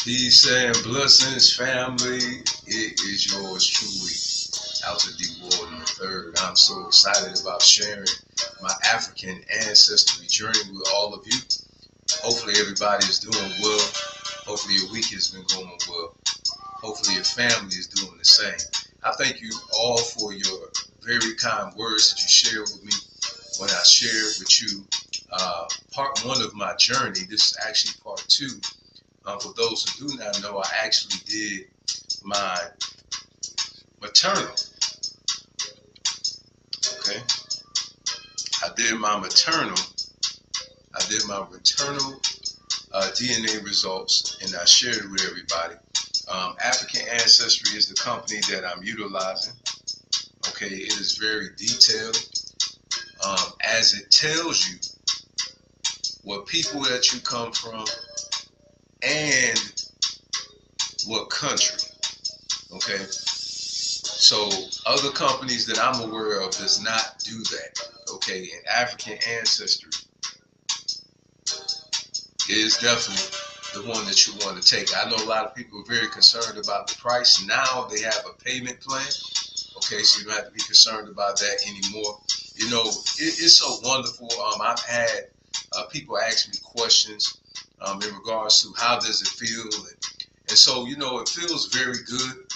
Peace and blessings, family. It is yours truly, Alta D. Warden III. I'm so excited about sharing my African ancestry journey with all of you. Hopefully, everybody is doing well. Hopefully, your week has been going well. Hopefully, your family is doing the same. I thank you all for your very kind words that you shared with me when I shared with you part one of my journey. This is actually part two. For those who do not know, I actually did my maternal. Okay, I did my maternal. I did my maternal DNA results, and I shared it with everybody. African Ancestry is the company that I'm utilizing. Okay, it is very detailed, as it tells you what people that you come from and what country. Okay, so other companies that I'm aware of does not do that. Okay, and African Ancestry is definitely the one that you want to take. I know a lot of people are very concerned about the price. Now they have a payment plan. Okay, so you don't have to be concerned about that anymore. You know, it's so wonderful. I've had people ask me questions in regards to how does it feel, and so you know, it feels very good.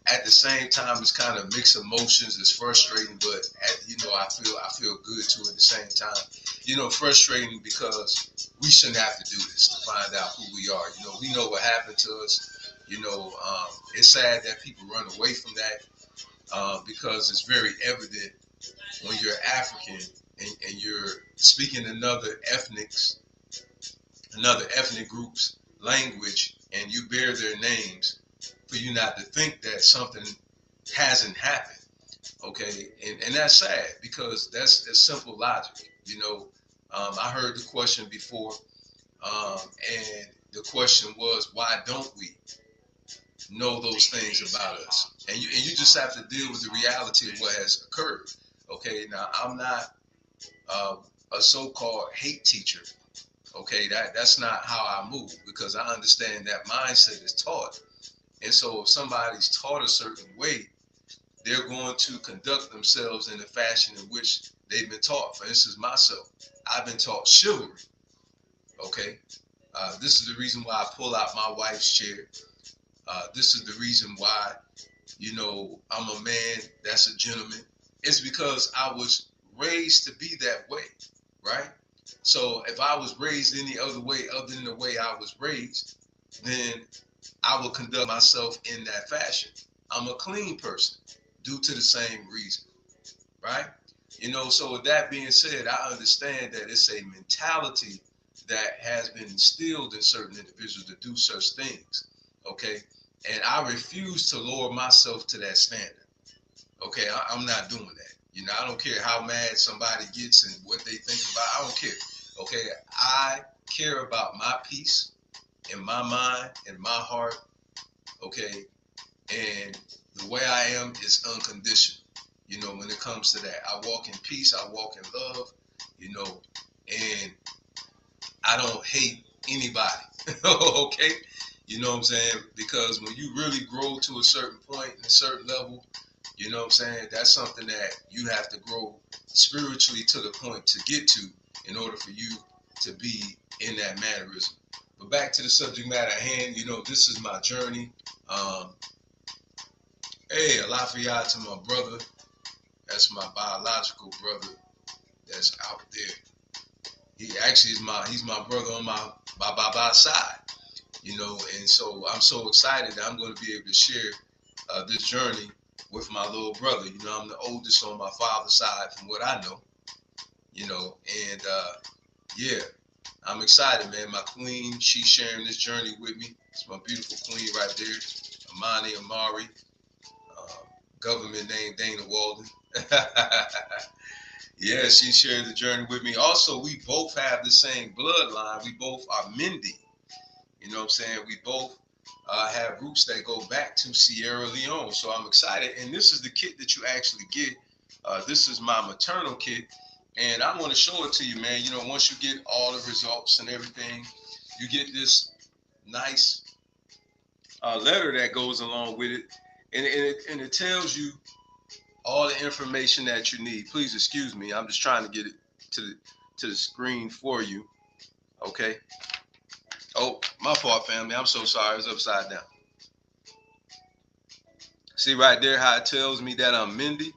At the same time, it's kind of mixed emotions. It's frustrating, but I feel good too at the same time. You know, frustrating because we shouldn't have to do this to find out who we are. You know, we know what happened to us. You know, it's sad that people run away from that because it's very evident when you're African and you're speaking another ethnic group's language, and you bear their names, for you not to think that something hasn't happened. Okay, and that's sad because that's simple logic. You know, I heard the question before, and the question was, why don't we know those things about us? And you just have to deal with the reality of what has occurred. Okay, now I'm not uh, a so-called hate teacher. Okay, that's not how I move, because I understand that mindset is taught. And so if somebody's taught a certain way, they're going to conduct themselves in a fashion in which they've been taught. For instance, myself, I've been taught chivalry. Okay, this is the reason why I pull out my wife's chair. This is the reason why, you know, I'm a man that's a gentleman. It's because I was raised to be that way, right? So if I was raised any other way other than the way I was raised, then I will conduct myself in that fashion. I'm a clean person due to the same reason, right? You know, so with that being said, I understand that it's a mentality that has been instilled in certain individuals to do such things, okay? And I refuse to lower myself to that standard. Okay, I'm not doing that. You know, I don't care how mad somebody gets and what they think about. I don't care. Okay, I care about my peace in my mind and my heart. Okay, and the way I am is unconditional. You know, when it comes to that, I walk in peace. I walk in love. You know, and I don't hate anybody. Okay, you know what I'm saying? Because when you really grow to a certain point and a certain level, you know what I'm saying? That's something that you have to grow spiritually to the point to get to in order for you to be in that mannerism. But back to the subject matter at hand, you know, this is my journey. Um, hey, a lafayette to my brother. That's my biological brother that's out there. He actually is he's my brother on my side, you know, and so I'm so excited that I'm going to be able to share this journey with my little brother. You know, I'm the oldest on my father's side from what I know, you know, and yeah, I'm excited, man. My queen, she's sharing this journey with me. It's my beautiful queen right there, Amani Amari, uh, government name Dana Walden. Yeah, she shared the journey with me. Also, we both have the same bloodline. We both are Mindy. You know what I'm saying? We both have roots that go back to Sierra Leone. So I'm excited. And this is the kit that you actually get. This is my maternal kit. And I want to show it to you, man. You know, once you get all the results and everything, you get this nice letter that goes along with it, and it tells you all the information that you need. Please excuse me. I'm just trying to get it to the screen for you. Okay. Oh, my fault, family. I'm so sorry. It's upside down. See right there how it tells me that I'm Mindy?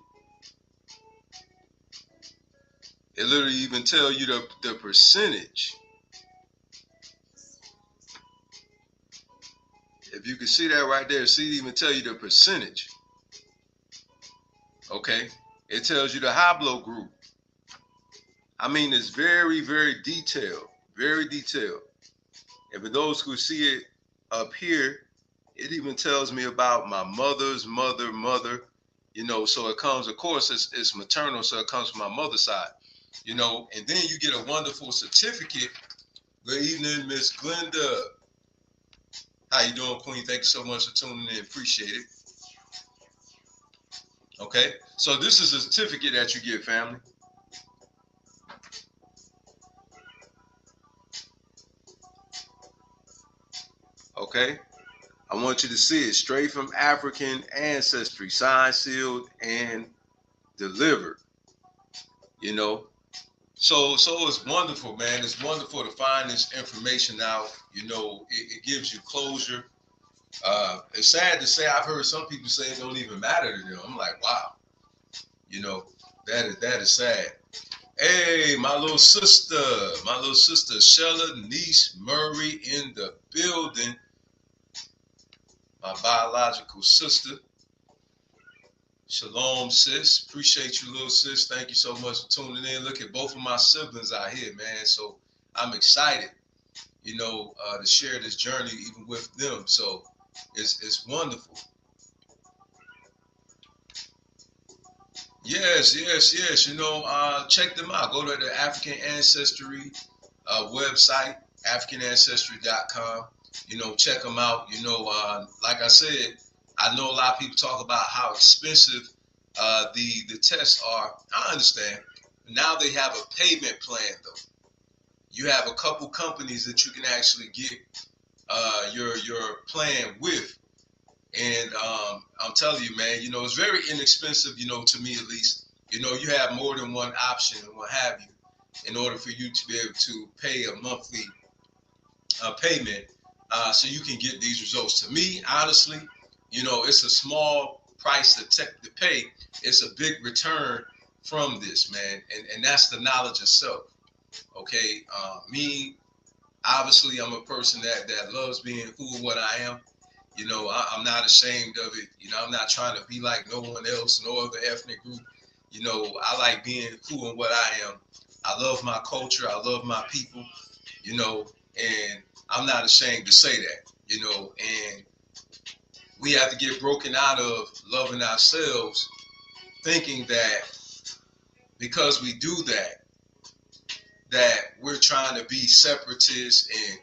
It literally even tells you the percentage. If you can see that right there, see it even tell you the percentage. Okay. It tells you the high blow group. I mean, it's very, very detailed. Very detailed. And for those who see it up here, it even tells me about my mother's mother, so it comes, of course, it's maternal, so it comes from my mother's side, and then you get a wonderful certificate. Good evening, Miss Glenda. How you doing, Queen? Thank you so much for tuning in. Appreciate it. Okay, so this is a certificate that you get, family. Okay, I want you to see it straight from African ancestry, signed, sealed, and delivered. So it's wonderful, man. It's wonderful to find this information out. It gives you closure. It's sad to say, I've heard some people say it don't even matter to them. I'm like, wow, that is sad. Hey, my little sister, Shella Niece Murray in the building. My biological sister. Shalom, sis. Appreciate you, little sis. Thank you so much for tuning in. Look at both of my siblings out here, man. So I'm excited, to share this journey even with them. So it's wonderful. Yes. Check them out. Go to the African Ancestry website, AfricanAncestry.com. Check them out. Like I said, I know a lot of people talk about how expensive the tests are. I understand. Now they have a payment plan, though. You have a couple companies that you can actually get your plan with. And I'm telling you, man, it's very inexpensive, to me at least. You have more than one option and what have you in order for you to be able to pay a monthly payment so you can get these results. To me, honestly, it's a small price to pay. It's a big return from this, man. And that's the knowledge itself. Okay. Me, obviously, I'm a person that loves being who and what I am. I'm not ashamed of it. I'm not trying to be like no one else, no other ethnic group. I like being who and what I am. I love my culture. I love my people, and I'm not ashamed to say that, and we have to get broken out of loving ourselves, thinking that because we do that we're trying to be separatists and,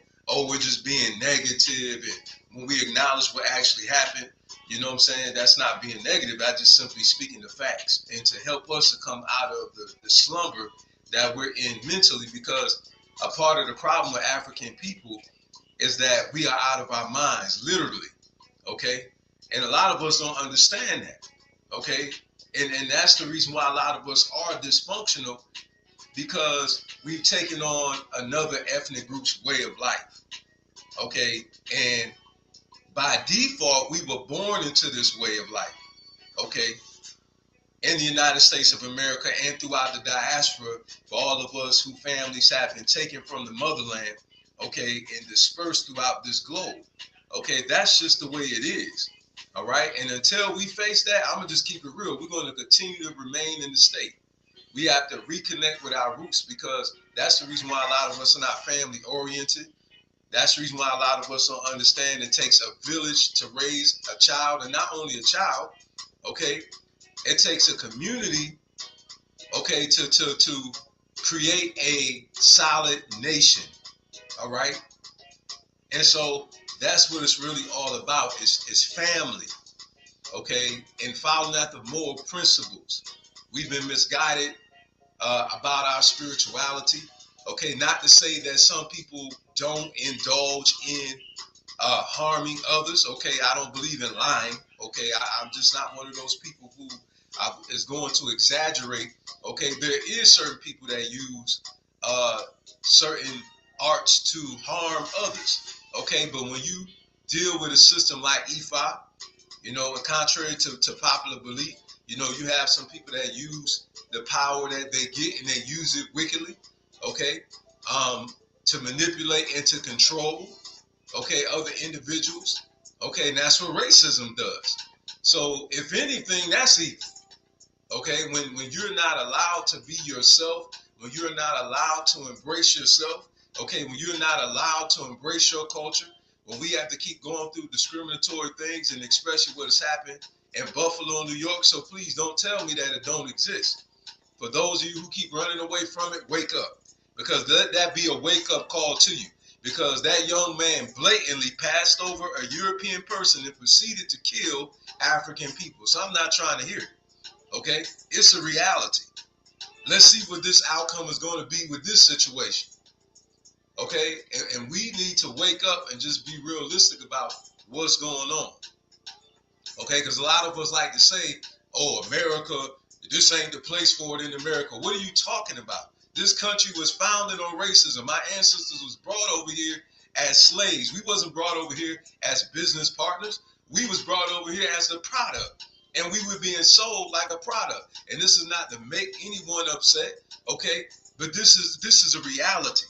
we're just being negative. And when we acknowledge what actually happened, you know what I'm saying? That's not being negative. I just simply speaking the facts and to help us to come out of the slumber that we're in mentally, because a part of the problem with African people is that we are out of our minds, literally. Okay. And a lot of us don't understand that. Okay. And that's the reason why a lot of us are dysfunctional, because we've taken on another ethnic group's way of life. Okay. And by default, we were born into this way of life. Okay. In the United States of America and throughout the diaspora, for all of us whose families have been taken from the motherland, okay, and dispersed throughout this globe. Okay, that's just the way it is. All right. And until we face that, I'm going to just keep it real. We're going to continue to remain in the state. We have to reconnect with our roots, because that's the reason why a lot of us are not family oriented. That's the reason why a lot of us don't understand it takes a village to raise a child, and not only a child, okay, it takes a community, okay, to create a solid nation. All right. And so that's what it's really all about, is family. Okay. And following after moral principles. We've been misguided about our spirituality. Okay. Not to say that some people don't indulge in harming others. Okay, I don't believe in lying. Okay, I'm just not one of those people who is going to exaggerate. Okay, there is certain people that use certain arts to harm others. Okay, but when you deal with a system like EFI, you know, contrary to popular belief, you know, you have some people that use the power that they get and they use it wickedly, okay, to manipulate and to control, okay, other individuals, okay, and that's what racism does. So, if anything, that's evil, okay, when you're not allowed to be yourself, when you're not allowed to embrace yourself, okay, when you're not allowed to embrace your culture, when we have to keep going through discriminatory things, and especially what has happened in Buffalo, New York. So please don't tell me that it don't exist. For those of you who keep running away from it, wake up, because let that be a wake-up call to you, because that young man blatantly passed over a European person and proceeded to kill African people. So I'm not trying to hear it. Okay, it's a reality. Let's see what this outcome is going to be with this situation. Okay, and we need to wake up and just be realistic about what's going on. Okay, because a lot of us like to say, oh, America, this ain't the place for it in America. What are you talking about? This country was founded on racism. My ancestors was brought over here as slaves. We wasn't brought over here as business partners. We was brought over here as a product. And we were being sold like a product. And this is not to make anyone upset, okay? But this is a reality.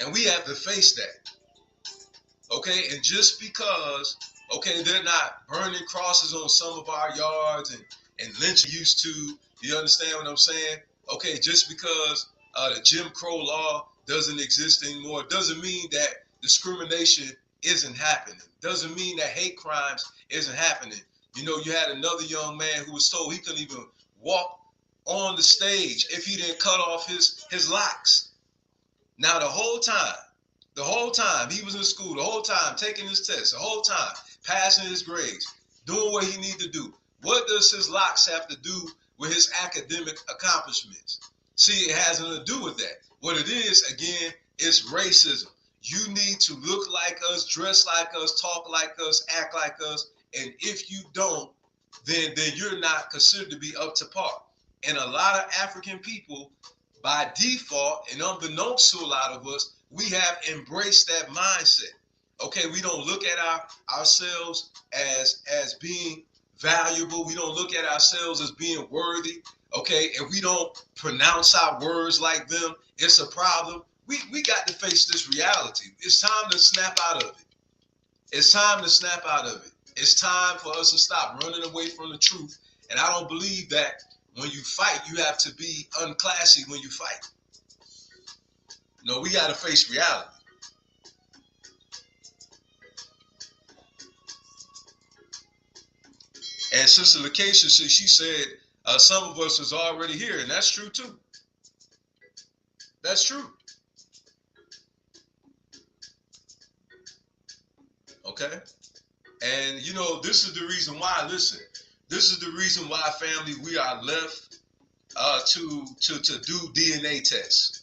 And we have to face that. Okay? And just because, okay, they're not burning crosses on some of our yards and lynching used to, you understand what I'm saying? Okay, just because the Jim Crow law doesn't exist anymore doesn't mean that discrimination isn't happening. Doesn't mean that hate crimes isn't happening. You know, you had another young man who was told he couldn't even walk on the stage if he didn't cut off his locks. Now, the whole time he was in school, the whole time taking his tests, the whole time passing his grades, doing what he needed to do. What does his locks have to do with his academic accomplishments? See, it has nothing to do with that. What it is, again, is racism. You need to look like us, dress like us, talk like us, act like us. And if you don't, then you're not considered to be up to par. And a lot of African people, by default, and unbeknownst to a lot of us, we have embraced that mindset. Okay, we don't look at ourselves as being valuable. We don't look at ourselves as being worthy. Okay, and we don't pronounce our words like them. It's a problem. We got to face this reality. It's time to snap out of it. It's time to snap out of it. It's time for us to stop running away from the truth. And I don't believe that when you fight, you have to be unclassy when you fight. No, we got to face reality. And Sister Lakeisha, she said, some of us is already here, and that's true too. That's true. Okay? And, you know, this is the reason why, listen, this is the reason why, family, we are left to do DNA tests.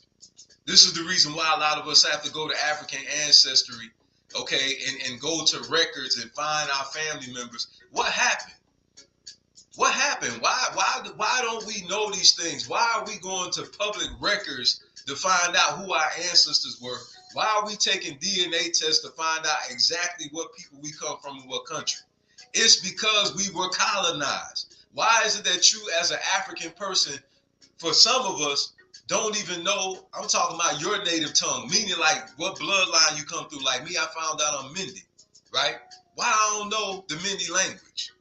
This is the reason why a lot of us have to go to African Ancestry, okay, and go to records and find our family members. What happened? What happened? Why don't we know these things? Why are we going to public records to find out who our ancestors were? Why are we taking DNA tests to find out exactly what people we come from in what country? It's because we were colonized. Why is it that you, as an African person, for some of us, don't even know, I'm talking about your native tongue, meaning like what bloodline you come through. Like me, I found out I'm Mindi, right? Why I don't know the Mindi language?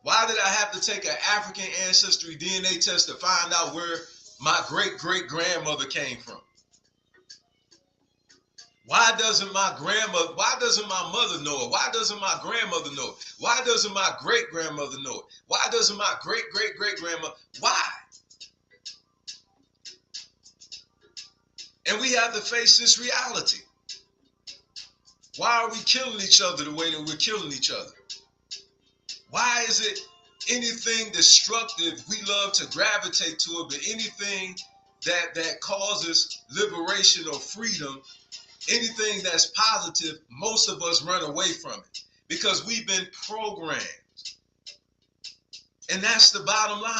Why did I have to take an African ancestry DNA test to find out where my great-great-grandmother came from? Why doesn't my mother know it? Why doesn't my grandmother know it? Why doesn't my great-grandmother know it? Why doesn't my great-great-great-grandmother? Why? And we have to face this reality. Why are we killing each other the way that we're killing each other? Why is it anything destructive, we love to gravitate to it, but anything that causes liberation or freedom, Anything that's positive, most of us run away from it because we've been programmed. And that's the bottom line.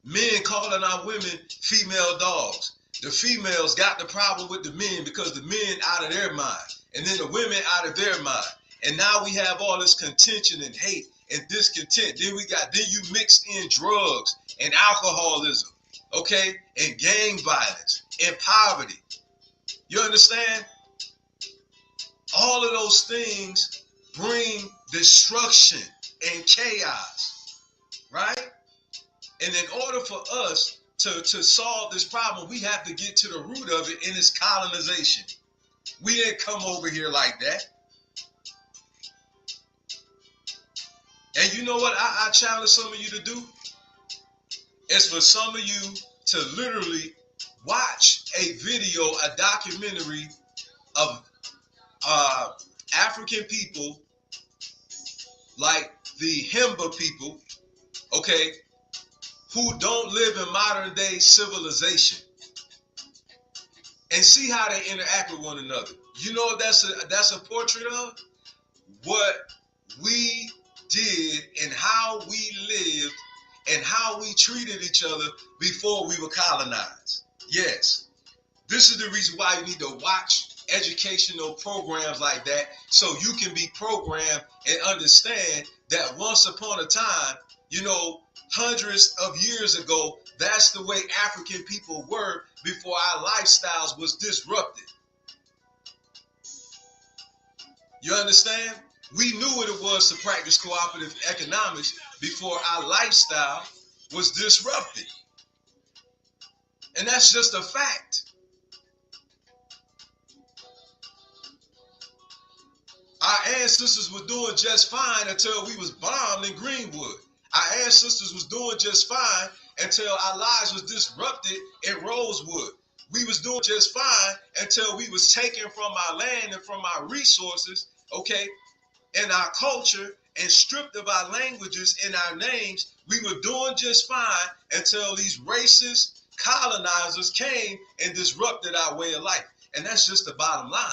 Men calling our women female dogs. The females got the problem with the men because the men out of their mind, and then the women out of their mind. And now we have all this contention and hate and discontent. Then you mix in drugs and alcoholism, okay, and gang violence and poverty. You understand? All of those things bring destruction and chaos, right? And in order for us to solve this problem, we have to get to the root of it, and it's colonization. We didn't come over here like that. And you know what I challenge some of you to do? It's for some of you to literally watch a video, a documentary of African people, like the Himba people, okay, who don't live in modern day civilization, and see how they interact with one another. You know what that's a portrait of? What we did and how we lived and how we treated each other before we were colonized. Yes, this is the reason why you need to watch educational programs like that, so you can be programmed and understand that once upon a time, you know, hundreds of years ago, that's the way African people were before our lifestyles was disrupted. You understand? We knew what it was to practice cooperative economics before our lifestyle was disrupted. And that's just a fact. Our ancestors were doing just fine until we was bombed in Greenwood. Our ancestors was doing just fine until our lives was disrupted in Rosewood. We was doing just fine until we was taken from our land and from our resources, okay, and our culture, and stripped of our languages and our names. We were doing just fine until these racist colonizers came and disrupted our way of life. And that's just the bottom line.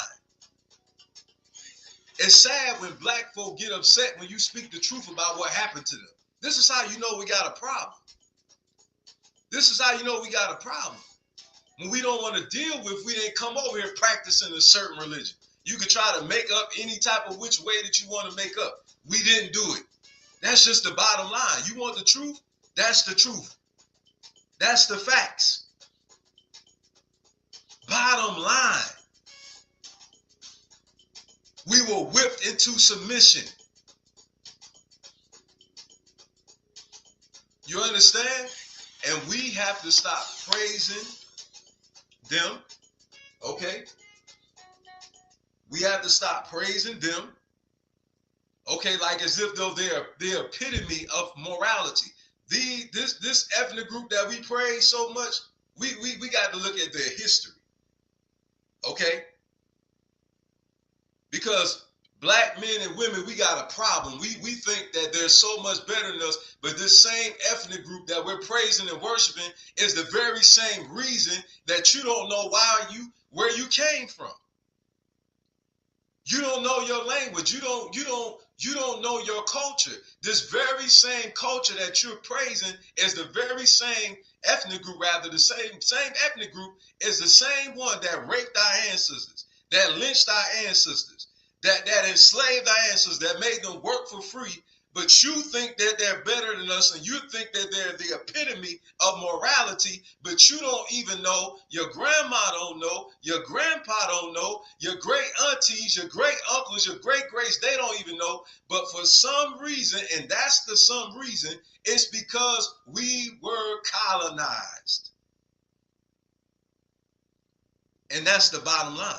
It's sad when black folk get upset when you speak the truth about what happened to them. This is how you know we got a problem. This is how you know we got a problem. When we don't want to deal with, we didn't come over here practicing a certain religion. You could try to make up any type of which way that you want to make up. We didn't do it. That's just the bottom line. You want the truth? That's the truth. That's the facts. Bottom line. We were whipped into submission. You understand? And we have to stop praising them. Okay? We have to stop praising them. Okay, like as if though they're the epitome of morality. This ethnic group that we praise so much, we got to look at their history. Okay? Because black men and women, we got a problem. We think that they're so much better than us, but this same ethnic group that we're praising and worshiping is the very same reason that you don't know where you came from. You don't know your language. You don't know your culture. This very same culture that you're praising is the very same ethnic group, rather the same ethnic group is the same one that raped our ancestors, that lynched our ancestors, that enslaved our ancestors, that made them work for free. But you think that they're better than us, and you think that they're the epitome of morality, but you don't even know, your grandma don't know, your grandpa don't know, your great aunties, your great uncles, your great greats, they don't even know. But for some reason, and that's the some reason, it's because we were colonized. And that's the bottom line.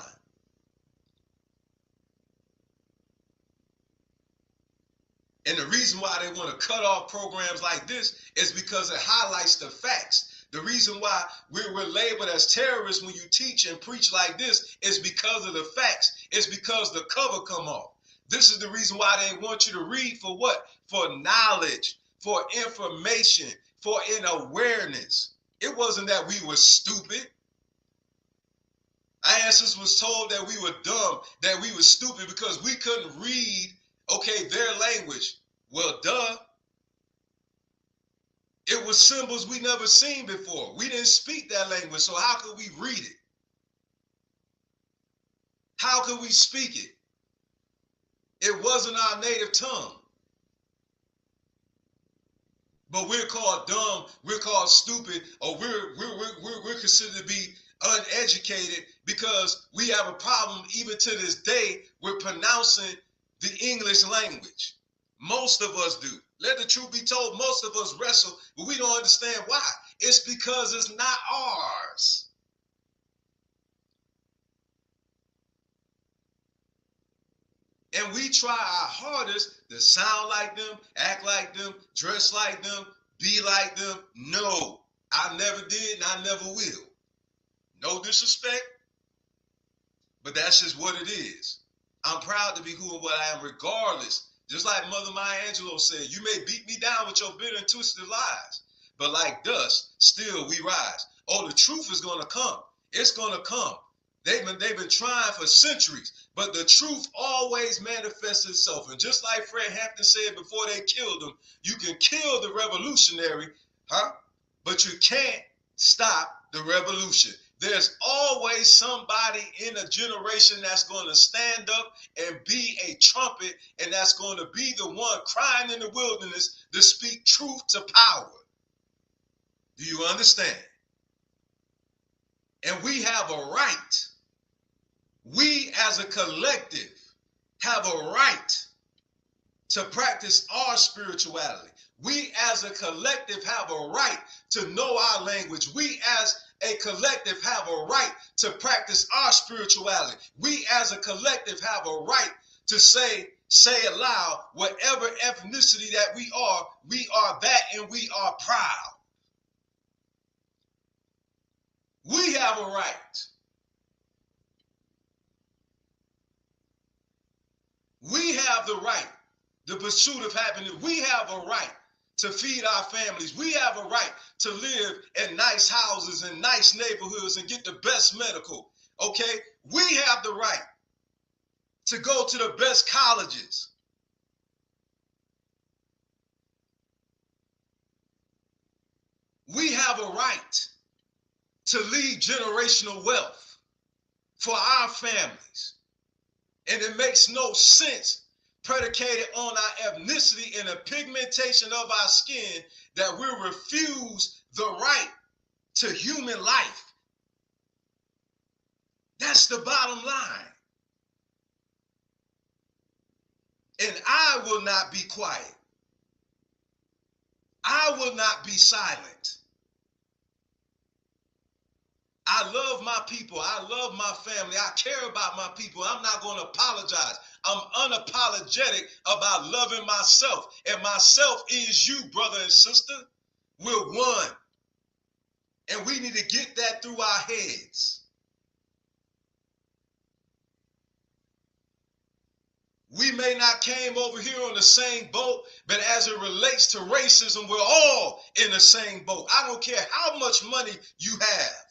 And the reason why they want to cut off programs like this is because it highlights the facts. The reason why we're labeled as terrorists when you teach and preach like this is because of the facts. It's because the cover come off. This is the reason why they want you to read for what? For knowledge, for information, for an awareness. It wasn't that we were stupid. Our ancestors was told that we were dumb, that we were stupid because we couldn't read, okay, their language. Well, duh. It was symbols we never seen before. We didn't speak that language, so how could we read it? How could we speak it? It wasn't our native tongue. But we're called dumb, we're called stupid, or we're considered to be uneducated because we have a problem even to this day with pronouncing the English language. Most of us do. Let the truth be told, most of us wrestle, but we don't understand why. It's because it's not ours. And we try our hardest to sound like them, act like them, dress like them, be like them. No, I never did and I never will. No disrespect, but that's just what it is. I'm proud to be who and what I am regardless. Just like Mother Maya Angelou said, you may beat me down with your bitter and twisted lies, but like dust, still we rise. Oh, the truth is going to come. It's going to come. They've been trying for centuries, but the truth always manifests itself. And just like Fred Hampton said before they killed him, you can kill the revolutionary, but you can't stop the revolution. There's always somebody in a generation that's going to stand up and be a trumpet, and that's going to be the one crying in the wilderness to speak truth to power. Do you understand? And we have a right. We as a collective have a right to practice our spirituality. We as a collective have a right to know our language. We as a collective have a right to practice our spirituality. We as a collective have a right to say aloud, whatever ethnicity that we are that and we are proud. We have a right. We have the right, the pursuit of happiness. We have a right to feed our families. We have a right to live in nice houses and nice neighborhoods and get the best medical. Okay? We have the right to go to the best colleges. We have a right to leave generational wealth for our families. And it makes no sense, predicated on our ethnicity and the pigmentation of our skin, that we refuse the right to human life. That's the bottom line. And I will not be quiet. I will not be silent. I love my people. I love my family. I care about my people. I'm not going to apologize. I'm unapologetic about loving myself. And myself is you, brother and sister. We're one. And we need to get that through our heads. We may not came over here on the same boat, but as it relates to racism, we're all in the same boat. I don't care how much money you have.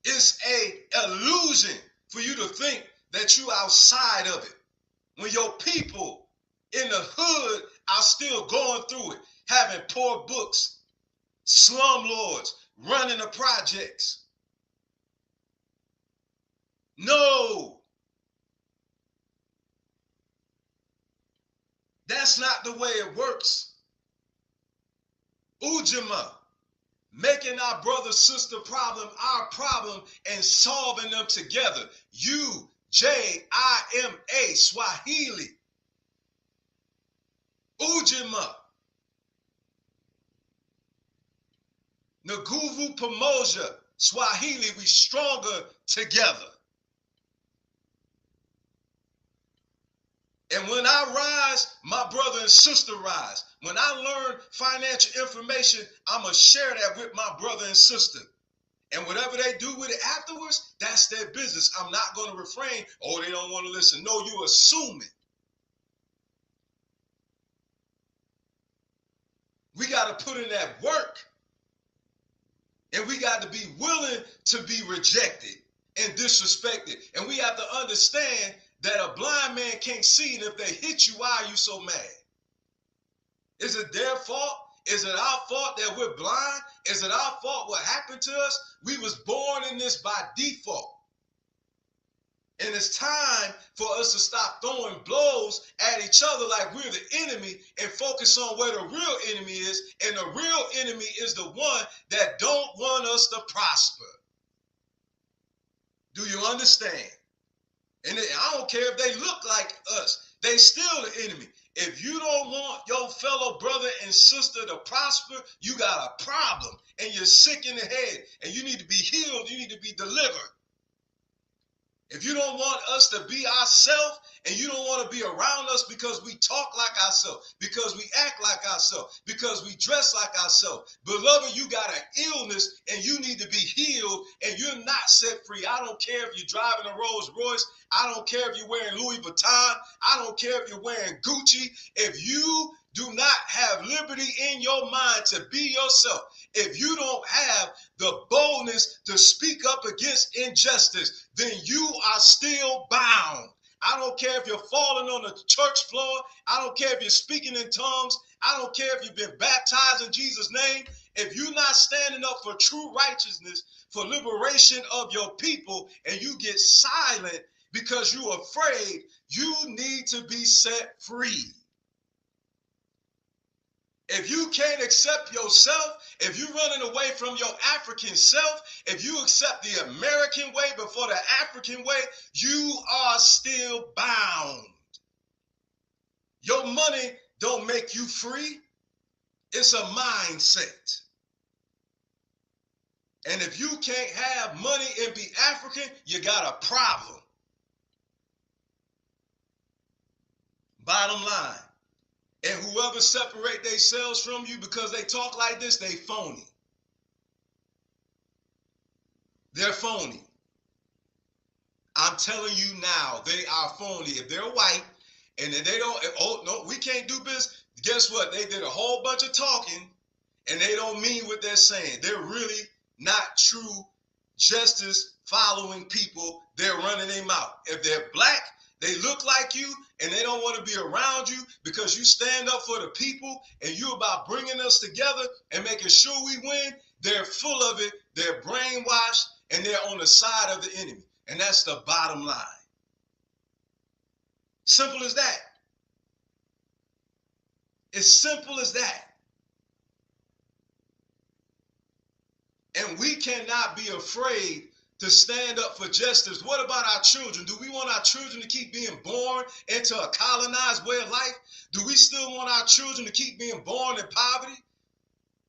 It's an illusion for you to think that you're outside of it. When your people in the hood are still going through it, having poor books, slumlords, running the projects. No. That's not the way it works. Ujima. Making our brother-sister problem our problem and solving them together. U-J-I-M-A, Swahili. Ujima. Nguvu Pamoja, Swahili, we stronger together. And when I rise, my brother and sister rise. When I learn financial information, I'm going to share that with my brother and sister. And whatever they do with it afterwards, that's their business. I'm not going to refrain. Oh, they don't want to listen. No, you're assuming. We got to put in that work. And we got to be willing to be rejected and disrespected. And we have to understand that a blind man can't see, and if they hit you, why are you so mad? Is it their fault? Is it our fault that we're blind? Is it our fault what happened to us? We was born in this by default. And it's time for us to stop throwing blows at each other like we're the enemy and focus on where the real enemy is. And the real enemy is the one that don't want us to prosper. Do you understand? And I don't care if they look like us. They still the enemy. If you don't want your fellow brother and sister to prosper, you got a problem. And you're sick in the head. And you need to be healed. You need to be delivered. If you don't want us to be ourselves, and you don't want to be around us because we talk like ourselves, because we act like ourselves, because we dress like ourselves, beloved, you got an illness and you need to be healed, and you're not set free. I don't care if you're driving a Rolls Royce. I don't care if you're wearing Louis Vuitton. I don't care if you're wearing Gucci. If you do not have liberty in your mind to be yourself, if you don't have the boldness to speak up against injustice, then you are still bound. I don't care if you're falling on the church floor. I don't care if you're speaking in tongues. I don't care if you've been baptized in Jesus' name. If you're not standing up for true righteousness, for liberation of your people, and you get silent because you're afraid, you need to be set free. If you can't accept yourself, if you're running away from your African self, if you accept the American way before the African way, you are still bound. Your money don't make you free. It's a mindset. And if you can't have money and be African, you got a problem. Bottom line. And whoever separate themselves from you because they talk like this, they phony. They're phony. I'm telling you now, they are phony. If they're white and they don't, oh no, we can't do business. Guess what? They did a whole bunch of talking and they don't mean what they're saying. They're really not true justice following people. They're running their mouth. If they're black, they look like you and they don't want to be around you because you stand up for the people and you about bringing us together and making sure we win. They're full of it. They're brainwashed and they're on the side of the enemy. And that's the bottom line. Simple as that. It's simple as that. And we cannot be afraid to stand up for justice. What about our children? Do we want our children to keep being born into a colonized way of life? Do we still want our children to keep being born in poverty?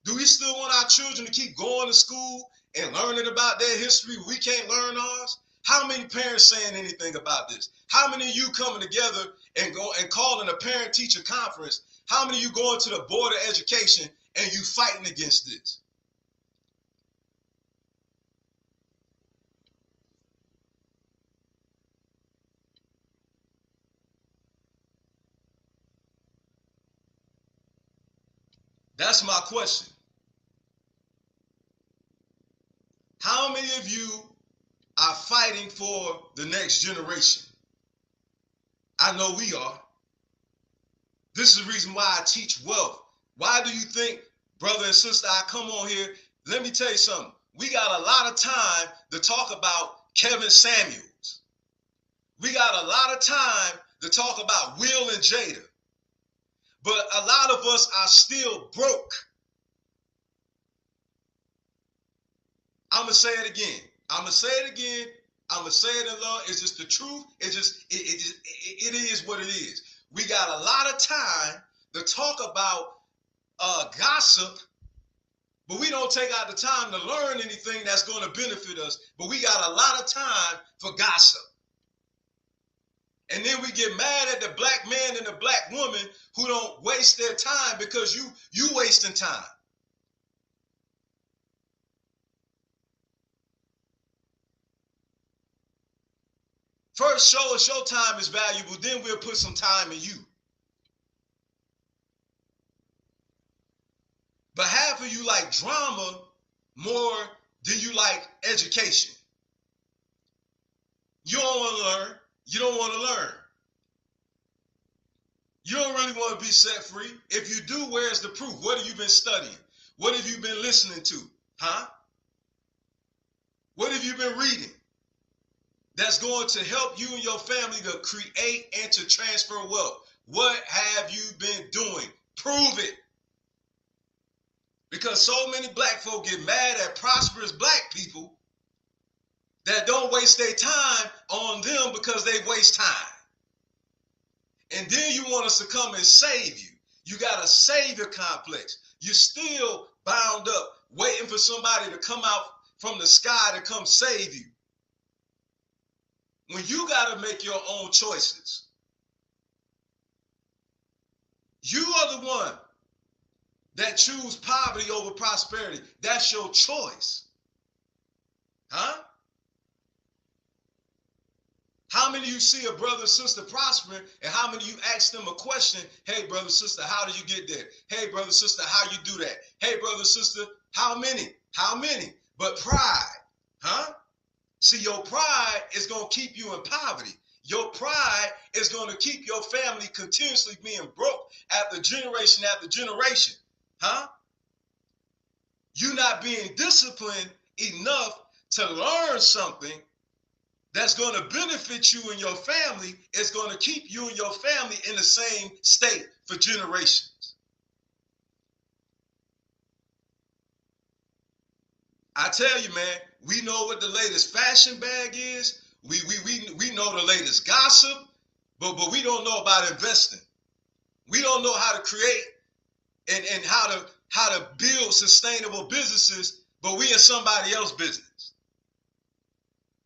Do we still want our children to keep going to school and learning about their history? We can't learn ours. How many parents saying anything about this? How many of you coming together and calling a parent-teacher conference? How many of you going to the Board of Education and you fighting against this? That's my question. How many of you are fighting for the next generation? I know we are. This is the reason why I teach wealth. Why do you think, brother and sister, I come on here? Let me tell you something. We got a lot of time to talk about Kevin Samuels. We got a lot of time to talk about Will and Jada. But a lot of us are still broke. I'm going to say it again. I'm going to say it again. I'm going to say it in love. It's just the truth. It is what it is. We got a lot of time to talk about gossip, but we don't take out the time to learn anything that's going to benefit us. But we got a lot of time for gossip. And then we get mad at the black man and the black woman who don't waste their time because you wasting time. First, show us your time is valuable, then we'll put some time in you. But half of you like drama more than you like education. You don't want to learn. You don't want to learn. You don't really want to be set free. If you do, where's the proof? What have you been studying? What have you been listening to? Huh? What have you been reading that's going to help you and your family to create and to transfer wealth? What have you been doing? Prove it. Because so many black folk get mad at prosperous black people that don't waste their time on them because they waste time. And then you want us to come and save you. You got a savior complex. You're still bound up, waiting for somebody to come out from the sky to come save you. When you got to make your own choices. You are the one that choose poverty over prosperity. That's your choice. Huh? How many of you see a brother or sister prospering, and how many of you ask them a question? Hey, brother, sister, how did you get there? Hey, brother, sister, how you do that? Hey, brother, sister, how many? How many? But pride, huh? See, your pride is going to keep you in poverty. Your pride is going to keep your family continuously being broke after generation, huh? You not being disciplined enough to learn something that's going to benefit you and your family, is going to keep you and your family in the same state for generations. I tell you, man, we know what the latest fashion bag is. We know the latest gossip, but we don't know about investing. We don't know how to create and how to build sustainable businesses, but we in somebody else's business.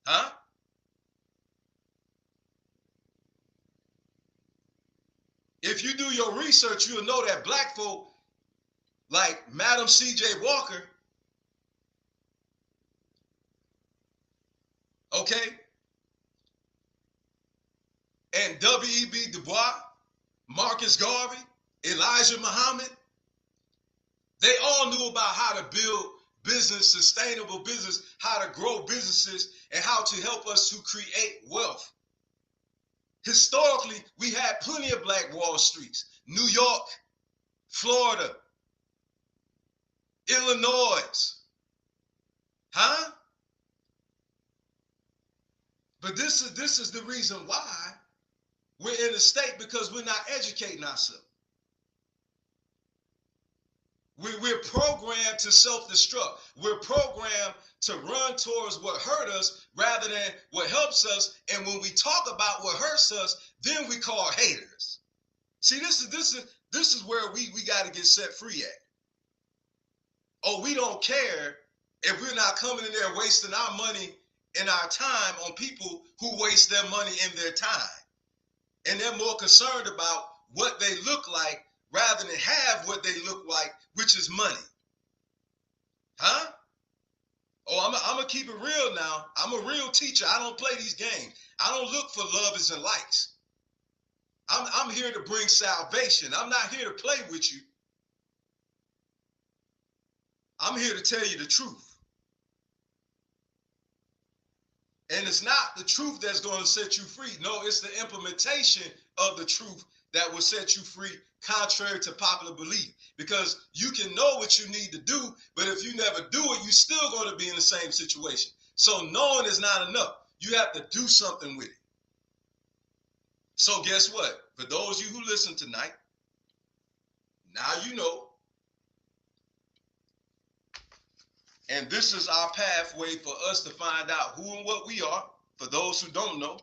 Huh? If you do your research, you'll know that black folk like Madam C.J. Walker, okay, and W.E.B. Du Bois, Marcus Garvey, Elijah Muhammad, they all knew about how to build business, sustainable business, how to grow businesses, and how to help us to create wealth. Historically, we had plenty of black Wall Streets. New York, Florida, Illinois, huh? But this is the reason why we're in a state, because we're not educating ourselves. We're programmed to self-destruct. We're programmed to run towards what hurt us rather than what helps us. And when we talk about what hurts us, then we call haters. See, this is where we got to get set free at. Oh, we don't care if we're not coming in there wasting our money and our time on people who waste their money and their time. And they're more concerned about what they look like rather than have what they look like, which is money. Huh? Oh, I'm going to keep it real now. I'm a real teacher. I don't play these games. I don't look for lovers and likes. I'm here to bring salvation. I'm not here to play with you. I'm here to tell you the truth. And it's not the truth that's going to set you free. No, it's the implementation of the truth that will set you free, contrary to popular belief. Because you can know what you need to do, but if you never do it, you're still going to be in the same situation. So knowing is not enough. You have to do something with it. So guess what? For those of you who listen tonight, now you know. And this is our pathway for us to find out who and what we are, for those who don't know.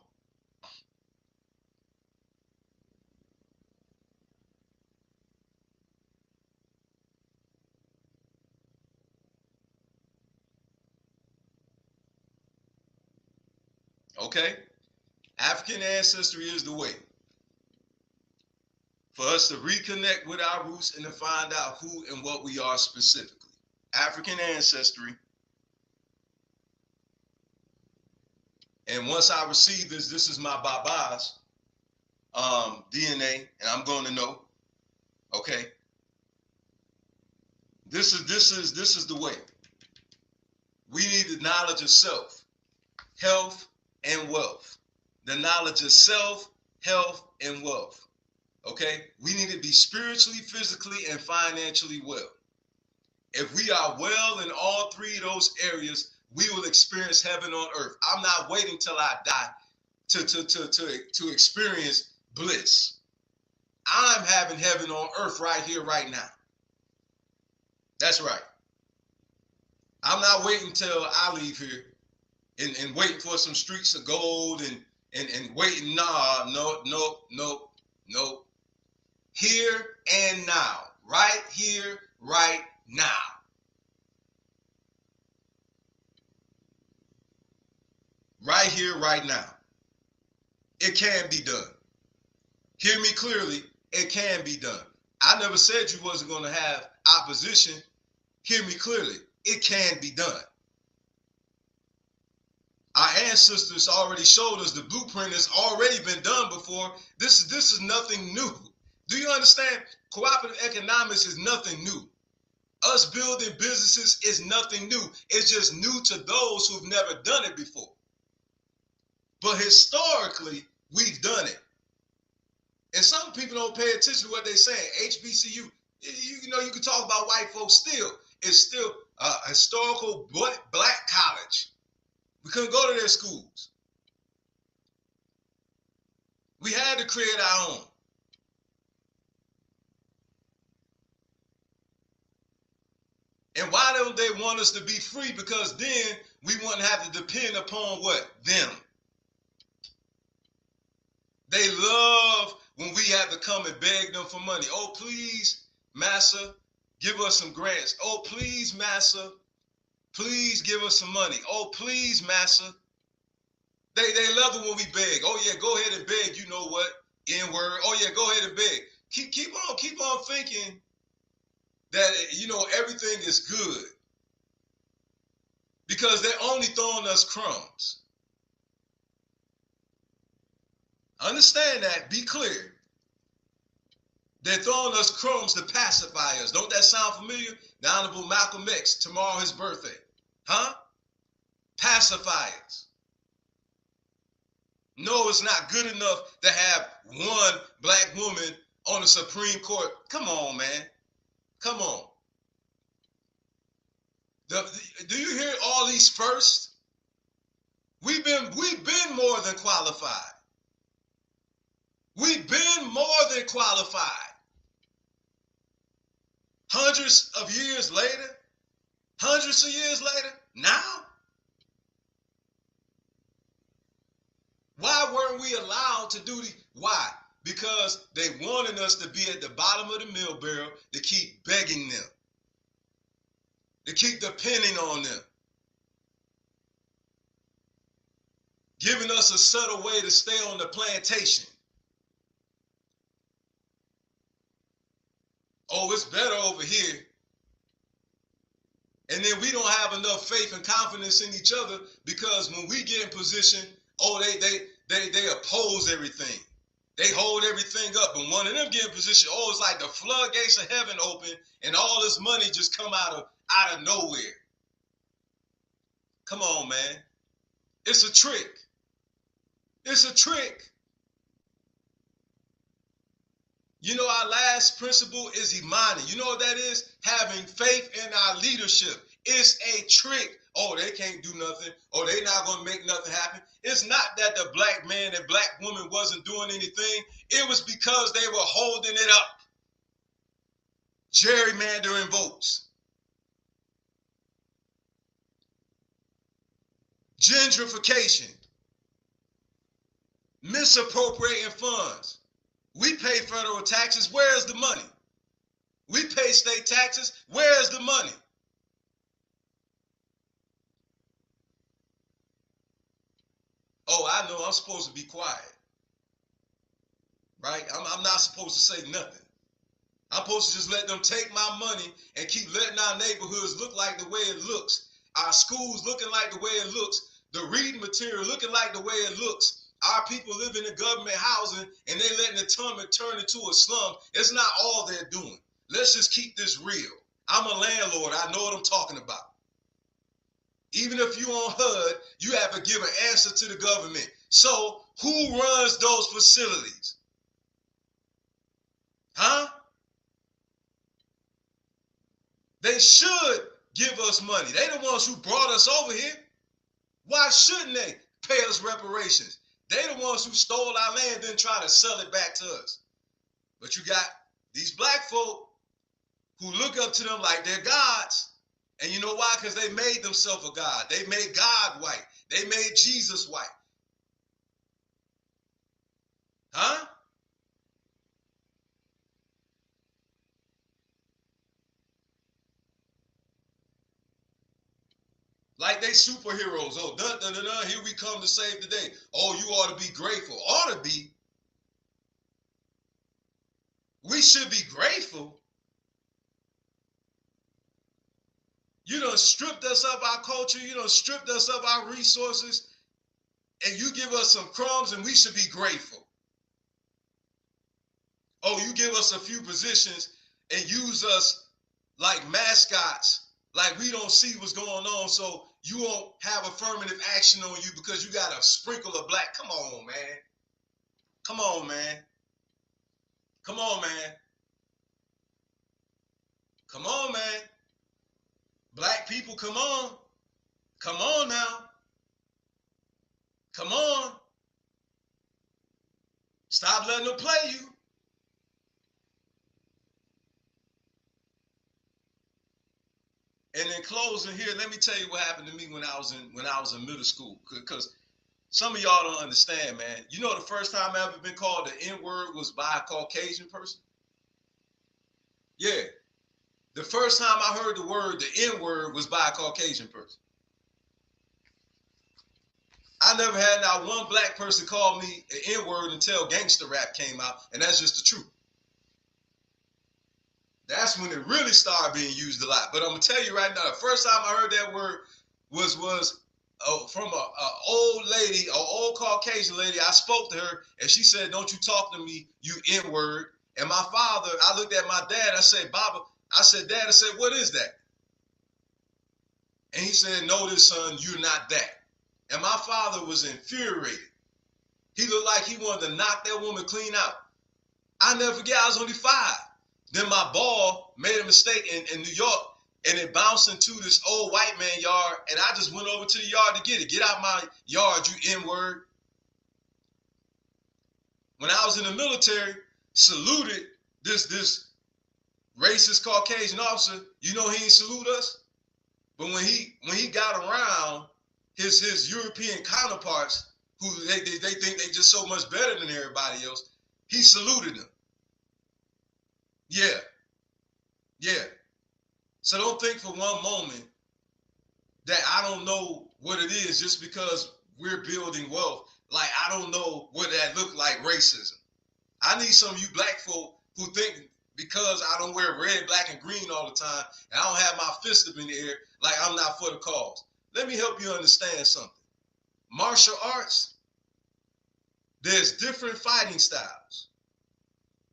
Okay? African ancestry is the way for us to reconnect with our roots and to find out who and what we are specifically. African ancestry. And once I receive this is my Baba's DNA, and I'm going to know. Okay? This is the way. We need the knowledge of self, health, and wealth. The knowledge of self, health, and wealth. Okay? We need to be spiritually, physically, and financially well. If we are well in all three of those areas, we will experience heaven on earth. I'm not waiting till I die to experience bliss. I'm having heaven on earth right here, right now. That's right. I'm not waiting till I leave here and waiting for some streets of gold and waiting. No. Here and now. Right here, right now. Right here, right now. It can be done. Hear me clearly, it can be done. I never said you wasn't going to have opposition. Hear me clearly, it can be done. Our ancestors already showed us the blueprint has already been done before. This is nothing new. Do you understand? Cooperative economics is nothing new. Us building businesses is nothing new. It's just new to those who've never done it before. But historically, we've done it. And some people don't pay attention to what they're saying. HBCU, you know, you can talk about white folks still. It's still a historical black college. We couldn't go to their schools. We had to create our own. And why don't they want us to be free? Because then we wouldn't have to depend upon what? Them. They love when we have to come and beg them for money. Oh, please, massa, give us some grants. Oh, please, massa, please give us some money. Oh, please, massa. They love it when we beg. Oh, yeah, go ahead and beg. You know what? N-word. Oh, yeah, go ahead and beg. Keep on thinking that, you know, everything is good. Because they're only throwing us crumbs. Understand that. Be clear. They're throwing us crumbs to pacify us. Don't that sound familiar? The Honorable Malcolm X, tomorrow his birthday. Huh? Pacifiers. No, it's not good enough to have one black woman on the Supreme Court. Come on, man. Come on. Do you hear all these firsts? We've been more than qualified. We've been more than qualified. Hundreds of years later, now? Why weren't we allowed to do the, why? Because they wanted us to be at the bottom of the mill barrel, to keep begging them, to keep depending on them, giving us a subtle way to stay on the plantation. Oh, it's better over here. And then we don't have enough faith and confidence in each other, because when we get in position, oh, they oppose everything. They hold everything up. And one of them get in position, oh, it's like the floodgates of heaven open and all this money just come out of nowhere. Come on, man. It's a trick. It's a trick. You know, our last principle is Imani. You know what that is? Having faith in our leadership. It's a trick. Oh, they can't do nothing. Oh, they're not going to make nothing happen. It's not that the black man and black woman wasn't doing anything. It was because they were holding it up. Gerrymandering votes. Gentrification. Misappropriating funds. We pay federal taxes. Where's the money? We pay state taxes. Where's the money? Oh, I know I'm supposed to be quiet. Right? I'm not supposed to say nothing. I'm supposed to just let them take my money and keep letting our neighborhoods look like the way it looks. Our schools looking like the way it looks. The reading material looking like the way it looks. Our people living in government housing and they letting it turn into a slum. It's not all they're doing. Let's just keep this real. I'm a landlord. I know what I'm talking about. Even if you on HUD, you have to give an answer to the government. So who runs those facilities? Huh? They should give us money. They the ones who brought us over here. Why shouldn't they pay us reparations? They the ones who stole our land and try to sell it back to us. But you got these black folk who look up to them like they're gods. And you know why? Because they made themselves a god. They made God white. They made Jesus white. Huh? Like they superheroes. Oh, dun, dun, dun, dun, here we come to save the day. Oh, you ought to be grateful. Ought to be. We should be grateful. You done stripped us of our culture. You done stripped us of our resources. And you give us some crumbs and we should be grateful. Oh, you give us a few positions and use us like mascots, like we don't see what's going on, so you won't have affirmative action on you because you got a sprinkle of black. Come on, man. Come on, man. Come on, man. Come on, man. Black people, come on. Come on now. Come on. Stop letting them play you. And in closing here, let me tell you what happened to me when I was in middle school. Because some of y'all don't understand, man. You know the first time I ever been called the N-word was by a Caucasian person? Yeah. The first time I heard the word, the N-word, was by a Caucasian person. I never had not one black person call me an N-word until gangster rap came out, and that's just the truth. That's when it really started being used a lot. But I'm gonna tell you right now, the first time I heard that word was from a old lady, an old Caucasian lady. I spoke to her, and she said, "Don't you talk to me, you N-word." And my father, I looked at my dad. I said, "Baba," I said, "Dad," I said, "What is that?" And he said, "Notice, son, you're not that." And my father was infuriated. He looked like he wanted to knock that woman clean out. I never forget, I was only 5. Then my ball made a mistake in New York, and it bounced into this old white man yard, and I just went over to the yard to get it. Get out my yard, you N-word. When I was in the military, saluted this racist Caucasian officer. You know he ain't salute us? But when he got around his European counterparts, who they think they just so much better than everybody else, he saluted them. Yeah. Yeah. So don't think for one moment that I don't know what it is just because we're building wealth. Like, I don't know what that looked like, racism. I need some of you black folk who think because I don't wear red, black, and green all the time, and I don't have my fist up in the air, like I'm not for the cause. Let me help you understand something. Martial arts, there's different fighting styles.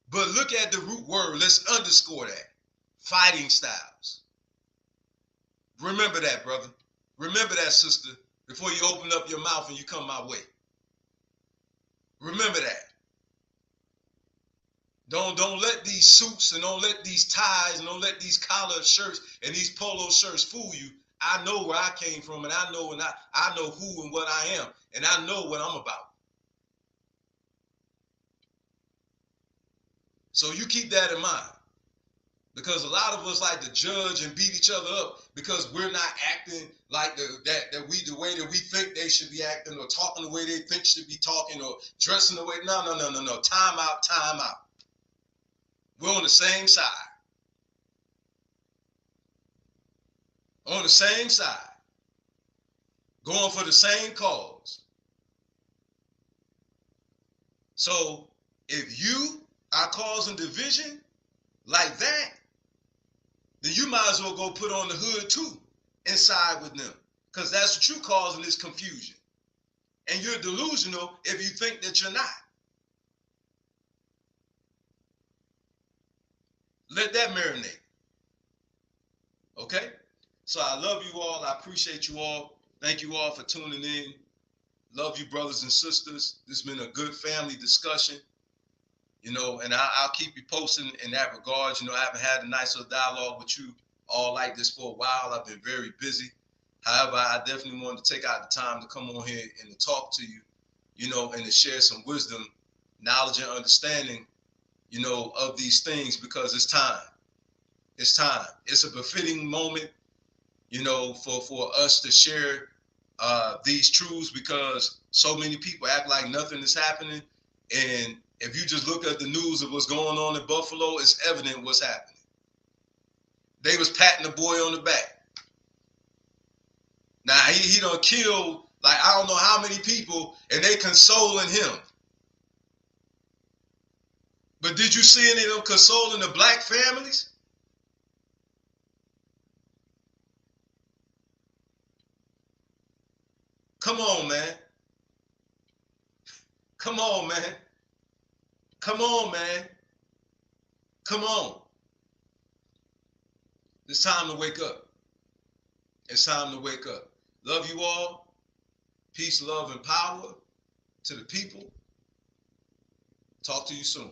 But look at the root word. Let's underscore that. Fighting styles. Remember that, brother. Remember that, sister, before you open up your mouth and you come my way. Remember that. Don't let these suits and don't let these ties and don't let these collared shirts and these polo shirts fool you. I know where I came from, and I know I know who and what I am, and I know what I'm about. So you keep that in mind. Because a lot of us like to judge and beat each other up because we're not acting like the way that we think they should be acting, or talking the way they think should be talking, or dressing the way. No. Time out, time out. We're on the same side. On the same side. Going for the same cause. So if you are causing division like that, then you might as well go put on the hood too and side with them, because that's what you're causing, is confusion. And you're delusional if you think that you're not. Let that marinate. Okay? So I love you all. I appreciate you all. Thank you all for tuning in. Love you, brothers and sisters. This has been a good family discussion, and I'll keep you posting in that regard. I haven't had a nice little dialogue with you all like this for a while. I've been very busy. However, I definitely wanted to take out the time to come on here and to talk to you, and to share some wisdom, knowledge, and understanding, of these things, because it's time. It's time. It's a befitting moment, for us to share these truths, because so many people act like nothing is happening. And if you just look at the news of what's going on in Buffalo, it's evident what's happening. They was patting the boy on the back. Now he done killed like I don't know how many people, and they consoling him. But did you see any of them consoling the black families? Come on, man. Come on, man. Come on, man. Come on. It's time to wake up. It's time to wake up. Love you all. Peace, love, and power to the people. Talk to you soon.